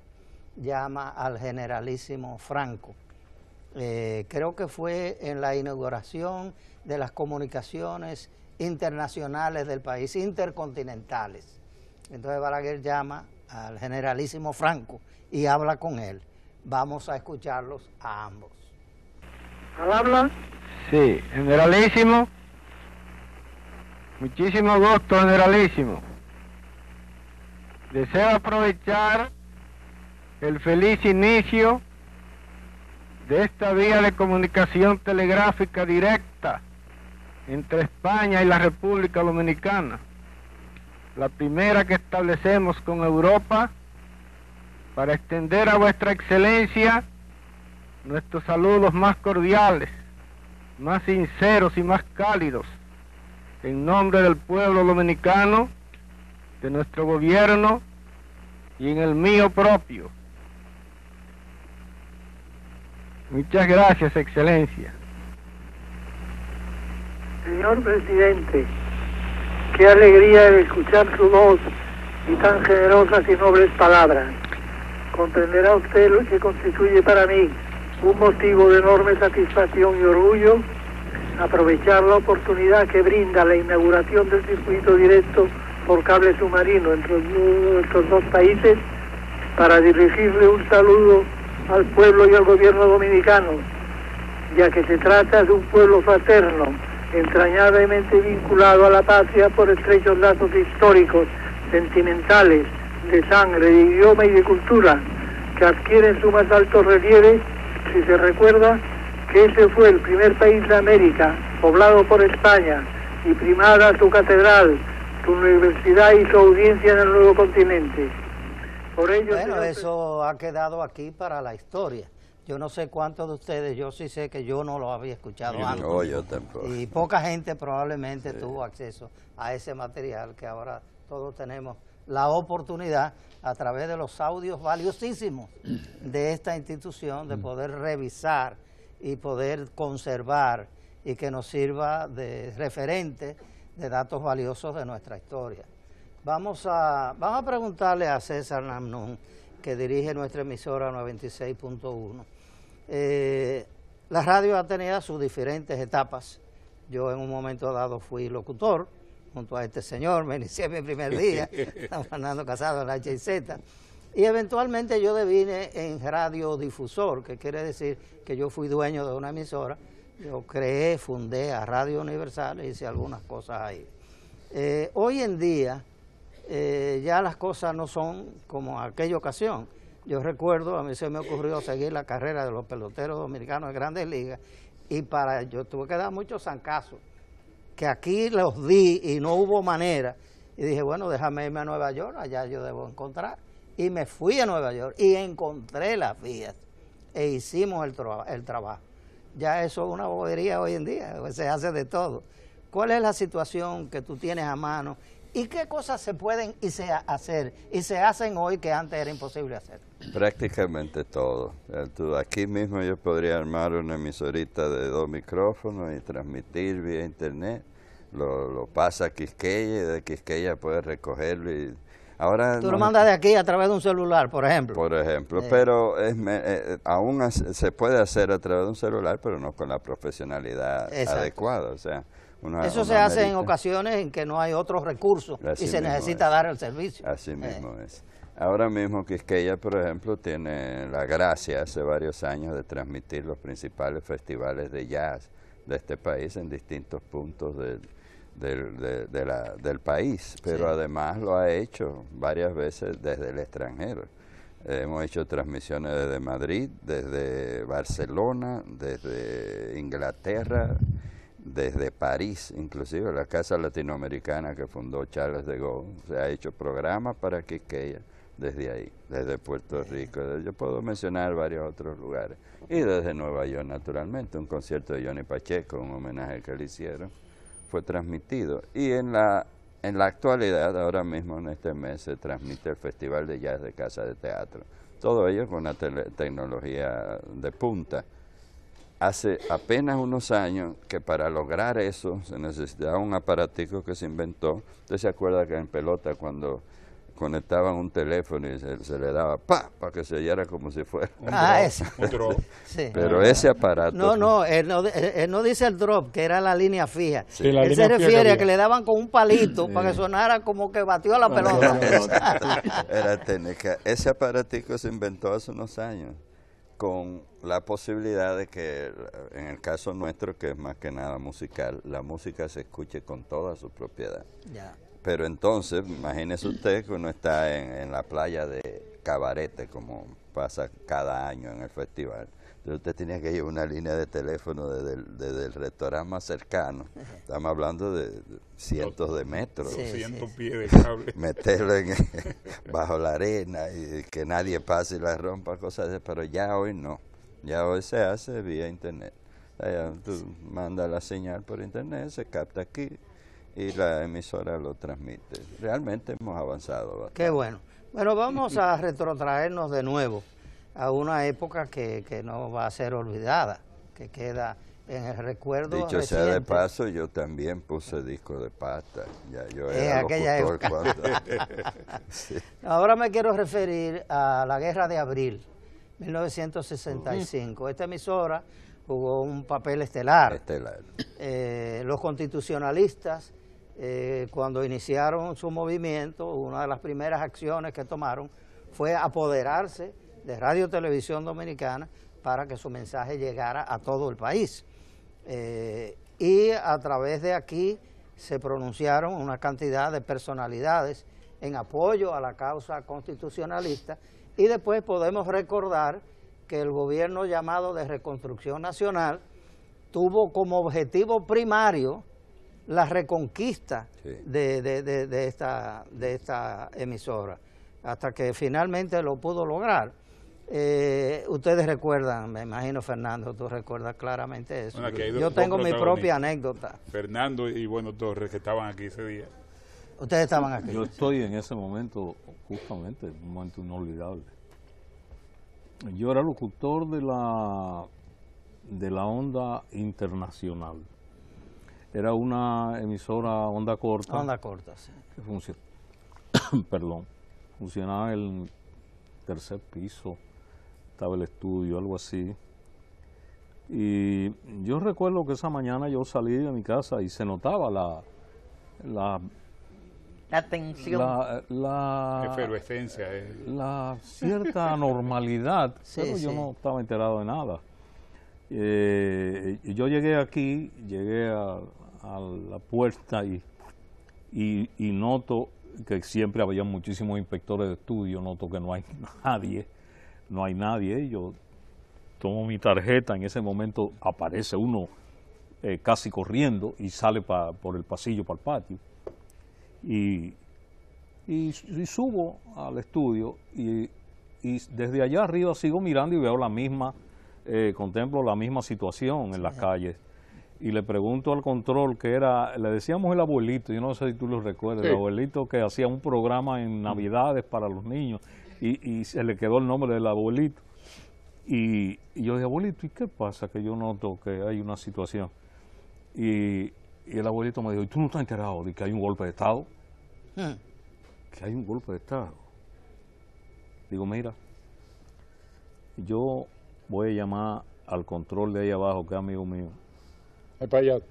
llama al generalísimo Franco. Creo que fue en la inauguración de las comunicaciones internacionales del país, intercontinentales. Entonces Balaguer llama al generalísimo Franco y habla con él. Vamos a escucharlos a ambos. ¿Al habla? Sí, generalísimo. Muchísimo gusto, generalísimo. Deseo aprovechar el feliz inicio de esta vía de comunicación telegráfica directa entre España y la República Dominicana, la primera que establecemos con Europa, para extender a vuestra excelencia nuestros saludos más cordiales, más sinceros y más cálidos, en nombre del pueblo dominicano, de nuestro gobierno y en el mío propio. Muchas gracias, excelencia. Señor presidente, qué alegría el escuchar su voz y tan generosas y nobles palabras. Comprenderá usted lo que constituye para mí un motivo de enorme satisfacción y orgullo aprovechar la oportunidad que brinda la inauguración del circuito directo por cable submarino entre nuestros dos países para dirigirle un saludo al pueblo y al gobierno dominicano, ya que se trata de un pueblo fraterno, entrañablemente vinculado a la patria por estrechos lazos históricos, sentimentales, de sangre, de idioma y de cultura, que adquieren su más alto relieve si se recuerda que ese fue el primer país de América poblado por España y primada su catedral, su universidad y su audiencia en el nuevo continente. Por ello, bueno, eso ha quedado aquí para la historia. Yo no sé cuántos de ustedes, yo sí sé que yo no lo había escuchado antes. No, yo tampoco. Y poca gente probablemente tuvo acceso a ese material que ahora todos tenemos la oportunidad a través de los audios valiosísimos de esta institución de poder revisar y poder conservar y que nos sirva de referente de datos valiosos de nuestra historia. Vamos a preguntarle a César Namnún, que dirige nuestra emisora 96.1. La radio ha tenido sus diferentes etapas. Yo en un momento dado fui locutor, junto a este señor, me inicié mi primer día, Fernando Casado en la HIZ, y eventualmente yo devine en radiodifusor, que quiere decir que yo fui dueño de una emisora. Yo creé, fundé a Radio Universal e hice algunas cosas ahí. Hoy en día ya las cosas no son como aquella ocasión. Yo recuerdo, a mí se me ocurrió seguir la carrera de los peloteros dominicanos de Grandes Ligas y yo tuve que dar muchos zancazos, que aquí los di y no hubo manera. Y dije, bueno, déjame irme a Nueva York, allá yo debo encontrar. Y me fui a Nueva York y encontré las vías e hicimos el trabajo. Ya eso es una bobería hoy en día, se hace de todo. ¿Cuál es la situación que tú tienes a mano y qué cosas se pueden hacer y se hacen hoy que antes era imposible hacer? Prácticamente todo. Aquí mismo yo podría armar una emisorita de 2 micrófonos y transmitir vía internet. Lo pasa a Quisqueya y de Quisqueya puede recogerlo y ahora tú lo mandas de aquí a través de un celular, por ejemplo. Por ejemplo, pero aún se puede hacer a través de un celular, pero no con la profesionalidad adecuada. O sea, eso se hace en ocasiones en que no hay otros recursos y se necesita dar el servicio. Así mismo es. Ahora mismo Quisqueya, por ejemplo, tiene la gracia hace varios años de transmitir los principales festivales de jazz de este país en distintos puntos del país, pero además lo ha hecho varias veces desde el extranjero. Hemos hecho transmisiones desde Madrid, desde Barcelona, desde Inglaterra, desde París, inclusive la Casa Latinoamericana que fundó Charles de Gaulle. Se ha hecho programas para Quisqueya desde ahí, desde Puerto Rico. Yo puedo mencionar varios otros lugares. Y desde Nueva York, naturalmente, un concierto de Johnny Pacheco, un homenaje que le hicieron, fue transmitido. Y en la actualidad, ahora mismo en este mes, se transmite el Festival de Jazz de Casa de Teatro. Todo ello con una tecnología de punta. Hace apenas unos años que para lograr eso se necesitaba un aparatico que se inventó. ¿Usted se acuerda que en pelota cuando conectaban un teléfono y se le daba para que se oyera como si fuera un drop? Sí. Pero ese aparato... Él no dice el drop, que era la línea fija. Sí, él se refiere a que le daban con un palito para que sonara como que batió la pelota. Era técnica. Ese aparatico se inventó hace unos años con la posibilidad de que, en el caso nuestro, que es más que nada musical, la música se escuche con toda su propiedad. Ya. Pero entonces, imagínese usted que uno está en la playa de Cabarete, como pasa cada año en el festival. Entonces usted tenía que llevar una línea de teléfono desde el restaurante más cercano. Estamos hablando de cientos de metros. 200 pies de cable. Meterlo bajo la arena y que nadie pase y la rompa, cosas de... Pero ya hoy no. Ya hoy se hace vía internet. Tú mandas la señal por internet, se capta aquí y la emisora lo transmite. Realmente hemos avanzado bastante. Qué bueno. Bueno, vamos a retrotraernos de nuevo a una época que no va a ser olvidada, que queda en el recuerdo Dicho reciente. sea de paso, yo también puse disco de pasta. Ya yo era locutor cuando... Sí. Ahora me quiero referir a la Guerra de Abril, 1965. Esta emisora jugó un papel estelar. Los constitucionalistas, cuando iniciaron su movimiento, una de las primeras acciones que tomaron fue apoderarse de Radio Televisión Dominicana para que su mensaje llegara a todo el país. Y a través de aquí se pronunciaron una cantidad de personalidades en apoyo a la causa constitucionalista, y después podemos recordar que el gobierno llamado de Reconstrucción Nacional tuvo como objetivo primario la reconquista de esta emisora, hasta que finalmente lo pudo lograr. Ustedes recuerdan, me imagino, Fernando, tú recuerdas claramente eso. Bueno, yo tengo mi propia anécdota. Fernando y Bueno Torres, que estaban aquí ese día. Ustedes estaban aquí. Yo estoy en ese momento, justamente, un momento inolvidable. Yo era locutor de la Onda Internacional. Era una emisora onda corta. Onda corta, sí. Que funcionaba en el tercer piso, estaba el estudio, algo así. Y yo recuerdo que esa mañana yo salí de mi casa y se notaba la tensión, la efervescencia, la cierta normalidad, sí, pero yo no estaba enterado de nada. Yo llegué aquí, llegué a la puerta y noto que siempre había muchísimos inspectores de estudio, noto que no hay nadie, yo tomo mi tarjeta, en ese momento aparece uno casi corriendo y sale por el pasillo para el patio, y subo al estudio y desde allá arriba sigo mirando y veo la misma, contemplo la misma situación en las calles. Y le pregunto al control, que era, le decíamos el abuelito, yo no sé si tú lo recuerdas, el abuelito que hacía un programa en Navidades para los niños, y se le quedó el nombre del abuelito. Y yo dije, abuelito, ¿y qué pasa? Que yo noto que hay una situación. Y el abuelito me dijo, ¿y tú no estás enterado de que hay un golpe de Estado? Que hay un golpe de Estado. Digo, mira, yo voy a llamar al control de ahí abajo, que es amigo mío. Espaillat.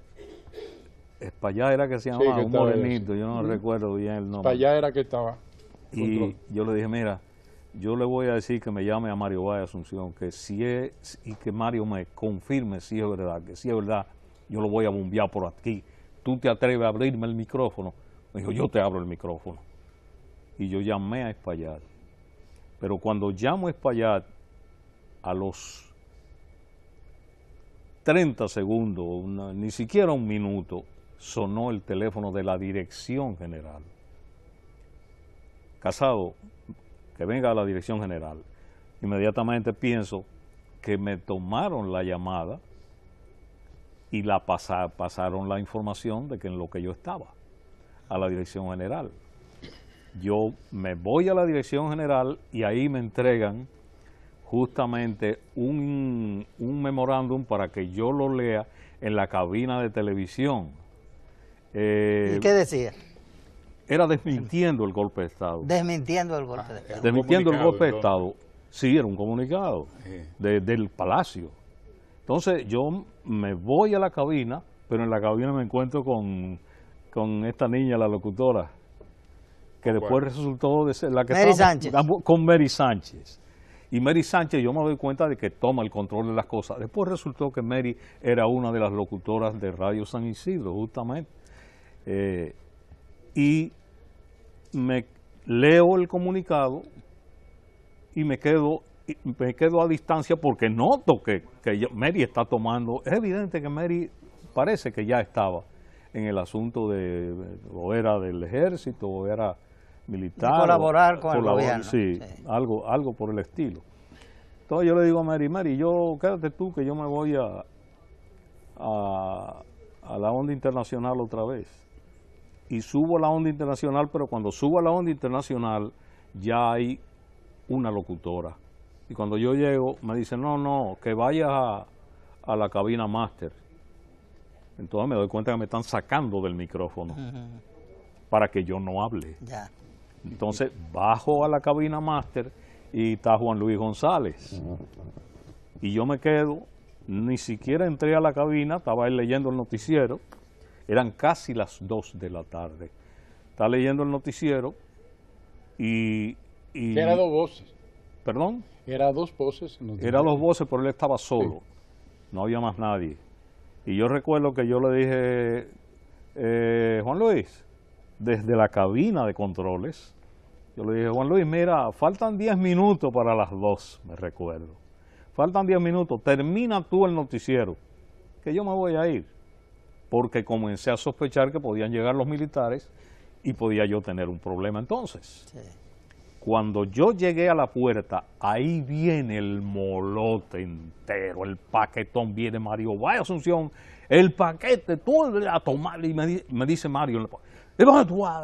Espaillat era que se llamaba, un morenito, yo no recuerdo bien el nombre. Espaillat era que estaba. Y yo le dije, mira, yo le voy a decir que me llame a Mario Valle Asunción, que si es, y que Mario me confirme si es verdad, que si es verdad, yo lo voy a bombear por aquí. ¿Tú te atreves a abrirme el micrófono? Me dijo, yo te abro el micrófono. Y yo llamé a Espaillat. Pero cuando llamo a Espaillat, a los 30 segundos, ni siquiera un minuto, sonó el teléfono de la Dirección General. Casado, que venga a la Dirección General. Inmediatamente pienso que me tomaron la llamada y pasaron la información de que en lo que yo estaba, a la Dirección General. Yo me voy a la Dirección General y ahí me entregan justamente un memorándum para que yo lo lea en la cabina de televisión. ¿Y qué decía? Era desmintiendo el golpe de Estado. Desmintiendo el golpe de Estado. Desmintiendo el golpe de Estado. Sí, era un comunicado del Palacio. Entonces yo me voy a la cabina, pero en la cabina me encuentro con esta niña, la locutora, que después resultó de ser la que estaba con Mary Sánchez. Y Mary Sánchez, yo me doy cuenta de que toma el control de las cosas. Después resultó que Mary era una de las locutoras de Radio San Isidro, justamente. Y me leo el comunicado y me quedo a distancia porque noto que Mary está tomando. Es evidente que Mary parece que ya estaba en el asunto o era del ejército o era militar. De colaborar con el gobierno. Sí, sí. Algo por el estilo. Entonces yo le digo a Mary, quédate tú que yo me voy a la Onda Internacional otra vez. Y subo a la Onda Internacional, pero cuando subo a la Onda Internacional ya hay una locutora. Y cuando yo llego me dice, no, que vayas a la cabina máster. Entonces me doy cuenta que me están sacando del micrófono para que yo no hable. Ya. Entonces bajo a la cabina máster y está Juan Luis González. Y yo me quedo, ni siquiera entré a la cabina, estaba él leyendo el noticiero, eran casi las 2 de la tarde. Está leyendo el noticiero y Y era dos voces. ¿Perdón? Era dos voces. Era dos voces, pero él estaba solo. Sí. No había más nadie. Y yo recuerdo que yo le dije, Juan Luis, desde la cabina de controles, yo le dije, Juan Luis, mira, faltan 10 minutos para las 2, me recuerdo. Faltan 10 minutos, termina tú el noticiero, que yo me voy a ir. Porque comencé a sospechar que podían llegar los militares y podía yo tener un problema entonces. Sí. Cuando yo llegué a la puerta, ahí viene el molote entero, el paquetón, viene Mario, vaya Asunción, el paquete, tú a tomar, y me dice Mario, ¿dónde tú vas?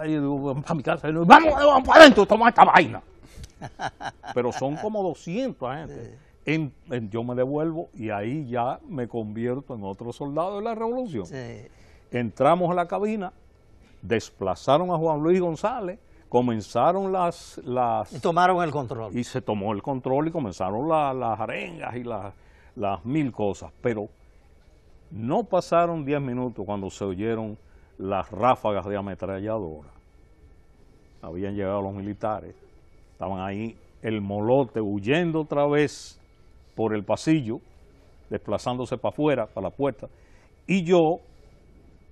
Para mi casa, vamos para adentro, toma esta vaina. Pero son como 200 gente. Sí. Yo me devuelvo y ahí ya me convierto en otro soldado de la revolución. Sí. Entramos a la cabina, desplazaron a Juan Luis González, comenzaron las... Y tomaron el control. Y se tomó el control y comenzaron las arengas y las mil cosas. Pero no pasaron 10 minutos cuando se oyeron las ráfagas de ametralladora. Habían llegado los militares, estaban ahí, el molote huyendo otra vez por el pasillo, desplazándose para afuera, para la puerta, y yo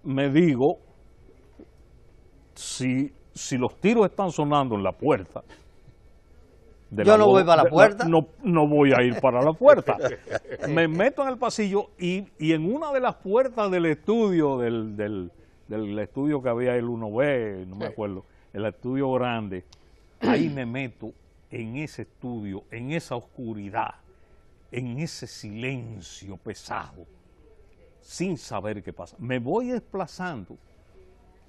me digo, si los tiros están sonando en la puerta, yo no voy para la puerta. No voy a ir para la puerta. Me meto en el pasillo y en una de las puertas del estudio, del estudio que había el 1B, no me acuerdo, el estudio grande, ahí me meto en ese estudio, en esa oscuridad, en ese silencio pesado, sin saber qué pasa. Me voy desplazando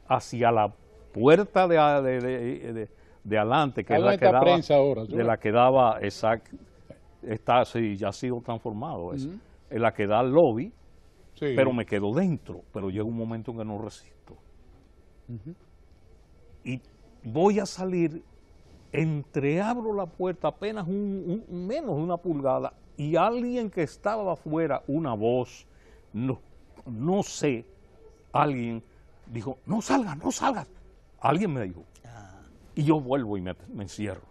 hacia la puerta de adelante, que es la que daba, prensa ahora, de la que daba, exacto, está, sí, ya ha sido transformado, es la que da al lobby, sí. Pero me quedo dentro, pero llega un momento en que no resisto. Y voy a salir, entreabro la puerta apenas menos de una pulgada, y alguien que estaba afuera, una voz, no sé, alguien dijo, no salgas, no salgas. Alguien me dijo. Y yo vuelvo y me encierro.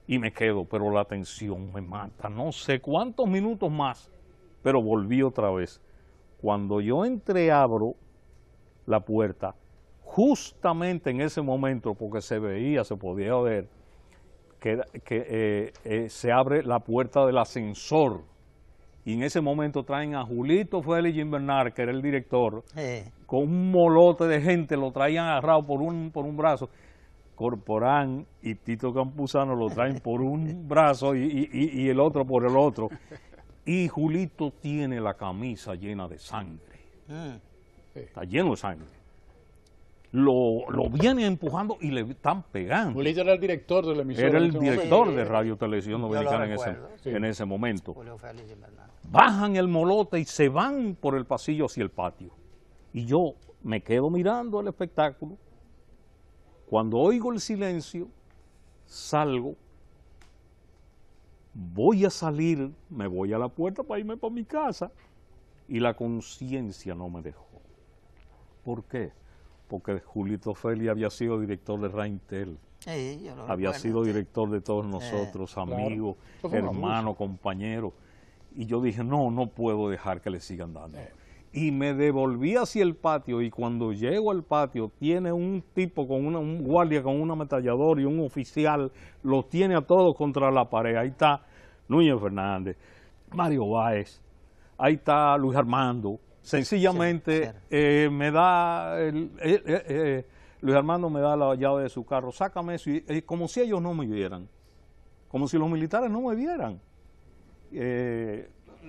Y me quedo, pero la tensión me mata. No sé cuántos minutos más, pero volví otra vez. Cuando yo entreabro la puerta, justamente en ese momento, porque se podía ver, que se abre la puerta del ascensor. Y en ese momento traen a Julito Félix Invernal, que era el director, con un molote de gente, lo traían agarrado por un brazo. Corporán y Tito Campuzano lo traen por un brazo y el otro por el otro. Y Julito tiene la camisa llena de sangre. Está lleno de sangre. Lo vienen empujando y le están pegando. Julito era el director de la emisora. Era el director de Radio Televisión Dominicana en ese momento. Bajan el molote y se van por el pasillo hacia el patio. Y yo me quedo mirando el espectáculo. Cuando oigo el silencio, salgo, voy a salir, me voy a la puerta para irme para mi casa y la conciencia no me dejó. ¿Por qué? Porque Julito Félix había sido director de Raintel, había sido director de todos nosotros, amigos, hermanos, compañeros, y yo dije, no puedo dejar que le sigan dando. Y me devolví hacia el patio, y cuando llego al patio, tiene un tipo, con un guardia con una ametralladora y un oficial, los tiene a todos contra la pared. Ahí está Núñez Fernández, Mario Báez, ahí está Luis Armando. Sencillamente me da, Luis Armando me da la llave de su carro, sácame eso, y, como si ellos no me vieran, como si los militares no me vieran.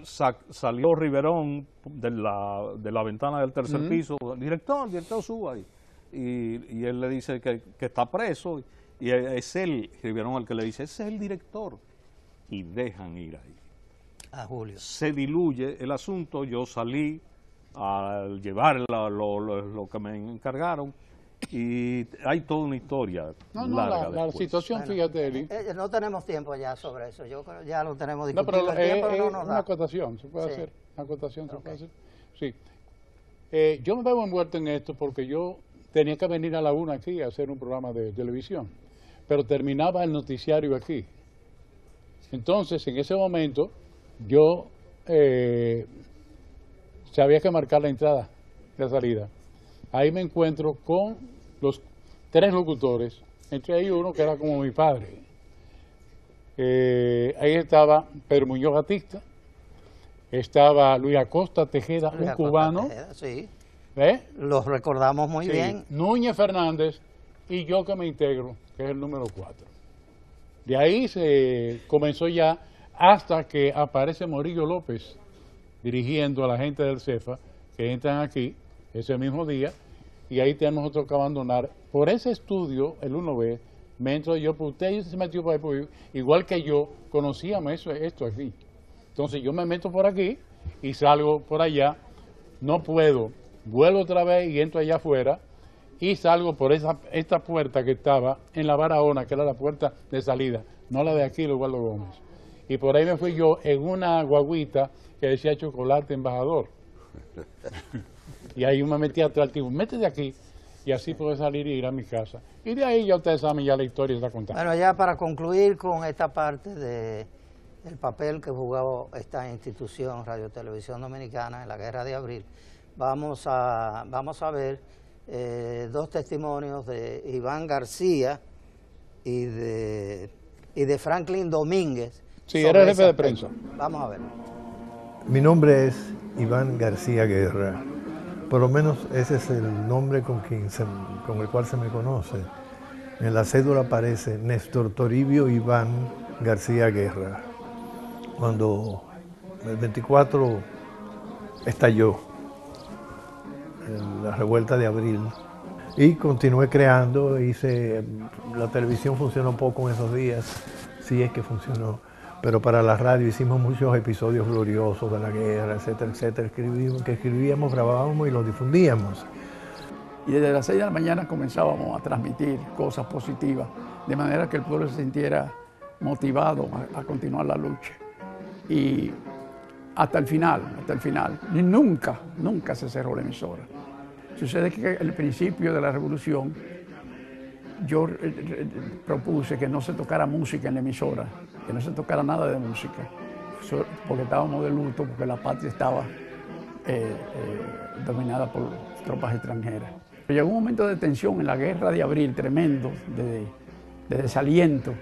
Salió Riverón de la ventana del tercer piso, director suba ahí. Y él le dice que está preso, y es él, Riverón, el que le dice, ese es el director, y dejan ir ahí. A Julio. Se diluye el asunto, yo salí a llevar lo que me encargaron, y hay toda una historia larga. La situación, bueno, fíjate, Eli. No tenemos tiempo ya sobre eso, yo creo ya lo tenemos discutido. No, pero una acotación, ¿se puede hacer? Una acotación, ¿se puede hacer? Sí. Yo me veo envuelto en esto porque yo tenía que venir a la 1 aquí a hacer un programa de televisión, pero terminaba el noticiario aquí. Entonces, en ese momento, yo había que marcar la entrada, la salida. Ahí me encuentro con los 3 locutores, entre ellos uno que era como mi padre. Ahí estaba Pedro Muñoz Batista, estaba Luis Acosta Tejeda, un cubano. Tejeda, sí. Los recordamos muy bien. Núñez Fernández y yo que me integro, que es el número 4. De ahí se comenzó ya hasta que aparece Morillo López dirigiendo a la gente del CEFA, que entran aquí ese mismo día, y ahí tenemos nosotros que abandonar. Por ese estudio, el 1B, me entro yo, pues usted se metió por ahí, pues, igual que yo, conocíamos esto aquí. Entonces yo me meto por aquí y salgo por allá, no puedo, vuelvo otra vez y entro allá afuera y salgo por esta puerta que estaba en la Barahona, que era la puerta de salida, no la de aquí, Eduardo Gómez. Y por ahí me fui yo en una guaguita que decía Chocolate Embajador. Y ahí me metí atrás, tipo, métete aquí, y así puedo salir y ir a mi casa. Y de ahí ya ustedes saben, ya la historia está contada. Bueno, ya para concluir con esta parte del papel que jugó esta institución, Radio Televisión Dominicana, en la Guerra de Abril, vamos a ver 2 testimonios de Iván García y de Franklin Domínguez. Sí, era el jefe de prensa. Vamos a ver. Mi nombre es Iván García Guerra. Por lo menos ese es el nombre con el cual se me conoce. En la cédula aparece Néstor Toribio Iván García Guerra. Cuando el 24 estalló la revuelta de abril y continué creando, la televisión funcionó poco en esos días, sí es que funcionó, pero para la radio hicimos muchos episodios gloriosos de la guerra, etcétera, etcétera, que escribíamos, grabábamos y los difundíamos. Y desde las 6 de la mañana comenzábamos a transmitir cosas positivas, de manera que el pueblo se sintiera motivado a continuar la lucha. Y hasta el final, y nunca se cerró la emisora. Sucede que al principio de la revolución yo propuse que no se tocara música en la emisora, que no se tocara nada de música, porque estábamos de luto, porque la patria estaba dominada por tropas extranjeras. Llegó un momento de tensión en la Guerra de Abril tremendo, de desaliento,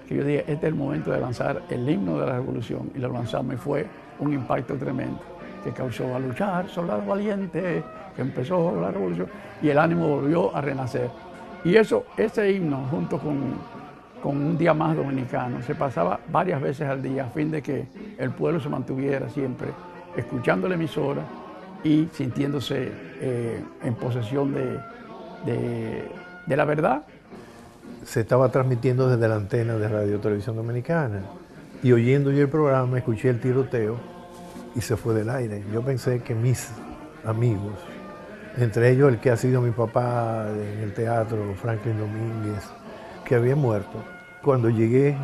que yo dije, este es el momento de lanzar el himno de la revolución, y lo lanzamos y fue un impacto tremendo que causó a luchar, soldado valiente, que empezó la revolución y el ánimo volvió a renacer. Y ese himno, junto con un día más dominicano, se pasaba varias veces al día a fin de que el pueblo se mantuviera siempre escuchando la emisora y sintiéndose en posesión de la verdad. Se estaba transmitiendo desde la antena de Radio Televisión Dominicana y oyendo yo el programa escuché el tiroteo y se fue del aire. Yo pensé que mis amigos, entre ellos el que ha sido mi papá en el teatro, Franklin Domínguez, que había muerto. Cuando llegué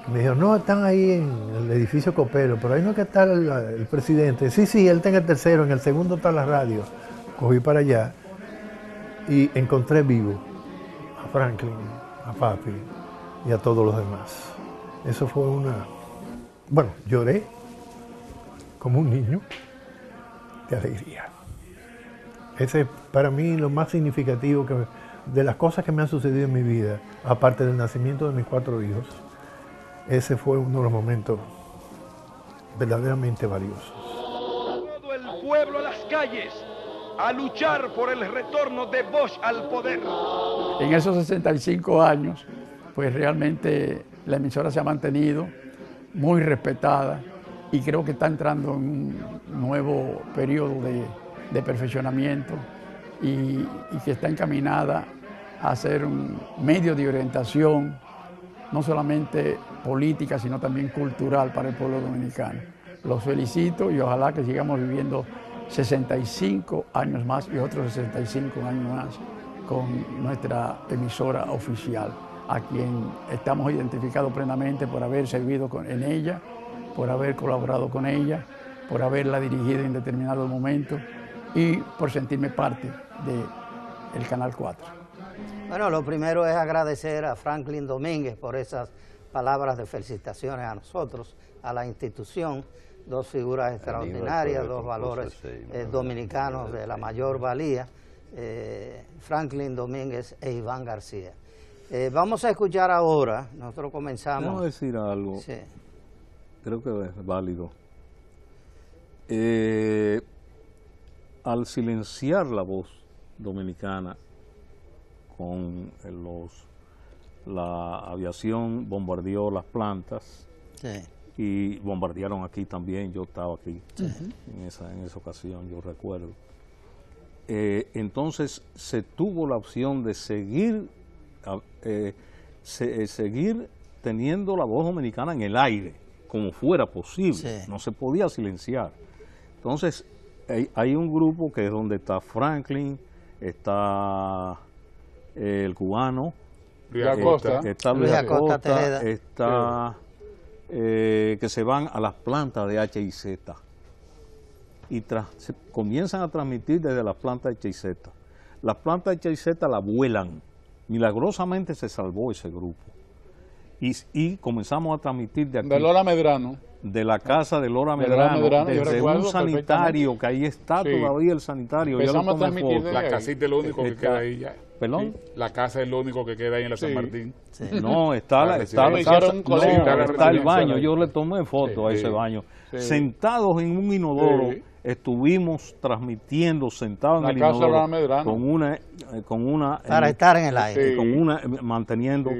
me dijeron, no, están ahí en el edificio Copelo, pero ahí no es que está el presidente. Sí, él está en el tercero, en el segundo está la radio. Cogí para allá y encontré vivo a Franklin, a papi y a todos los demás. Eso fue bueno, lloré como un niño de alegría. Ese es para mí lo más significativo de las cosas que me han sucedido en mi vida, aparte del nacimiento de mis 4 hijos. Ese fue uno de los momentos verdaderamente valiosos. Todo el pueblo a las calles a luchar por el retorno de Bosch al poder. En esos 65 años, pues realmente la emisora se ha mantenido muy respetada y creo que está entrando en un nuevo periodo de perfeccionamiento y que está encaminada a ser un medio de orientación, no solamente política, sino también cultural para el pueblo dominicano. Los felicito y ojalá que sigamos viviendo 65 años más y otros 65 años más con nuestra emisora oficial, a quien estamos identificados plenamente por haber servido en ella, por haber colaborado con ella, por haberla dirigido en determinados momentos y por sentirme parte del Canal 4. Bueno, lo primero es agradecer a Franklin Domínguez por esas palabras de felicitaciones a nosotros, a la institución, dos figuras extraordinarias, dos valores dominicanos de la mayor valía, Franklin Domínguez e Iván García. Vamos a escuchar ahora, nosotros comenzamos... Vamos a decir algo, sí. Creo que es válido. Al silenciar la voz dominicana con la aviación bombardeó las plantas, sí. Y bombardearon aquí también, yo estaba aquí, sí. en esa ocasión, yo recuerdo. Entonces se tuvo la opción de seguir teniendo la voz dominicana en el aire, como fuera posible, sí. No se podía silenciar. Entonces hay un grupo que es donde está Franklin, está el cubano, Luis Acosta, está Luis Acosta, está que se van a las plantas de H&Z y comienzan a transmitir desde las plantas de H&Z. Las plantas de H&Z la vuelan, milagrosamente se salvó ese grupo y comenzamos a transmitir de aquí. De Lora Medrano. De la casa de Lora Medrano, desde un sanitario, que ahí está todavía el sanitario. Empezamos a transmitir la casita es lo único que queda ahí ya. ¿Perdón? La casa es lo único que queda ahí en la San Martín. Sí. No, está el baño, yo le tomé foto a ese baño. Sí. Sentados en un inodoro, estuvimos transmitiendo sentados en el inodoro con una para estar en el aire, manteniendo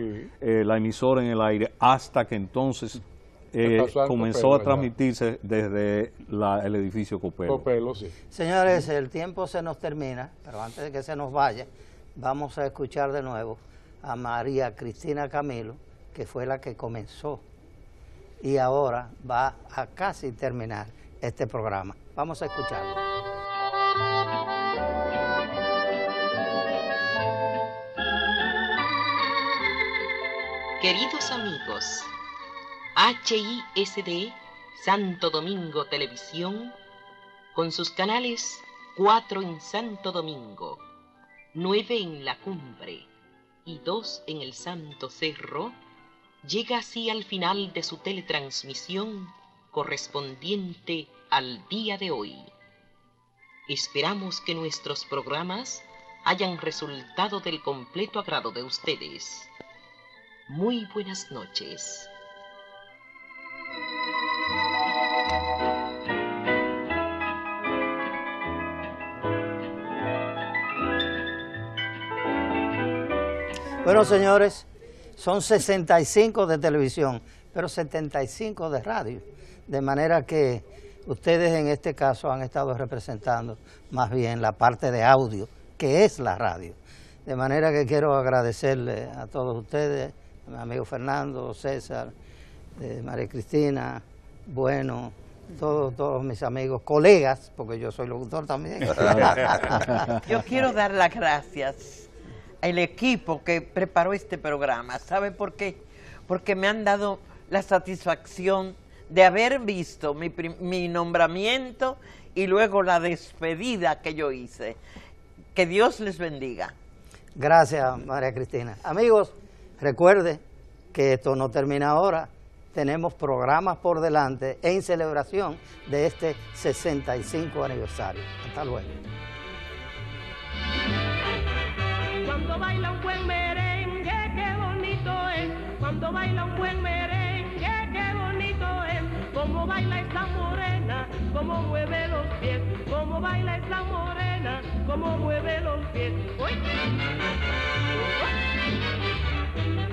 la emisora en el aire, hasta que entonces comenzó a transmitirse desde el edificio Copelo. Sí. Señores, el tiempo se nos termina, pero antes de que se nos vaya, vamos a escuchar de nuevo a María Cristina Camilo, que fue la que comenzó y ahora va a casi terminar este programa. Vamos a escucharlo. Queridos amigos, HISD Santo Domingo Televisión, con sus canales 4 en Santo Domingo, 9 en La Cumbre y 2 en el Santo Cerro, llega así al final de su teletransmisión correspondiente al día de hoy. Esperamos que nuestros programas hayan resultado del completo agrado de ustedes. Muy buenas noches. Bueno, señores, son 65 de televisión, pero 75 de radio, de manera que ustedes en este caso han estado representando más bien la parte de audio, que es la radio. De manera que quiero agradecerle a todos ustedes, a mi amigo Fernando, César, María Cristina, bueno, todos mis amigos, colegas, porque yo soy locutor también. Yo quiero dar las gracias al equipo que preparó este programa. ¿Sabe por qué? Porque me han dado la satisfacción de haber visto mi nombramiento y luego la despedida que yo hice. Que Dios les bendiga. Gracias, María Cristina. Amigos, recuerde que esto no termina ahora. Tenemos programas por delante en celebración de este 65 aniversario. Hasta luego. Cuando baila un buen merengue, qué bonito es. Cuando baila un buen merengue, qué bonito es. Cómo baila esa morena, cómo mueve los pies. Cómo baila esa morena, cómo mueve los pies. ¡Uy! ¡Uy!